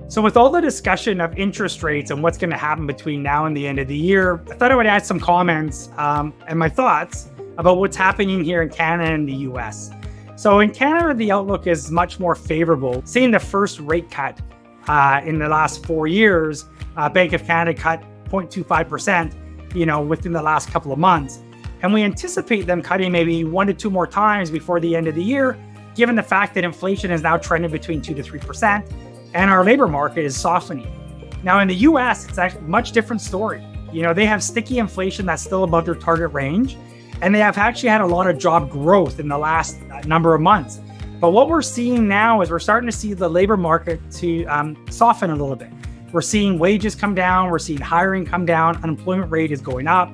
So with all the discussion of interest rates and what's going to happen between now and the end of the year, I thought I would add some comments and my thoughts about what's happening here in Canada and the US. So in Canada, the outlook is much more favorable. Seeing the first rate cut in the last 4 years, Bank of Canada cut 0.25%, within the last couple of months. And we anticipate them cutting maybe 1 to 2 more times before the end of the year, given the fact that inflation is now trending between 2 to 3%. And our labor market is softening. Now in the US, it's actually a much different story. They have sticky inflation that's still above their target range, and they have actually had a lot of job growth in the last number of months. But what we're seeing now is we're starting to see the labor market to soften a little bit. We're seeing wages come down, we're seeing hiring come down, unemployment rate is going up.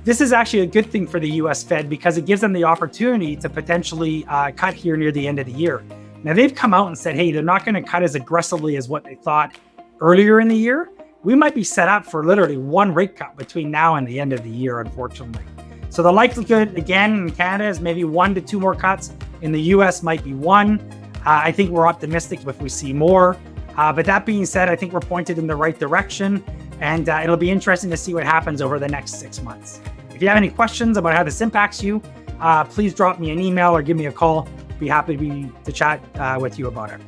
This is actually a good thing for the US Fed because it gives them the opportunity to potentially cut here near the end of the year. Now, they've come out and said, hey, they're not going to cut as aggressively as what they thought earlier in the year. We might be set up for literally 1 rate cut between now and the end of the year, unfortunately. So the likelihood, again, in Canada is maybe 1 to 2 more cuts. In the US might be 1. I think we're optimistic if we see more. But that being said, I think we're pointed in the right direction. And it'll be interesting to see what happens over the next 6 months. If you have any questions about how this impacts you, please drop me an email or give me a call. Be happy to chat with you about it.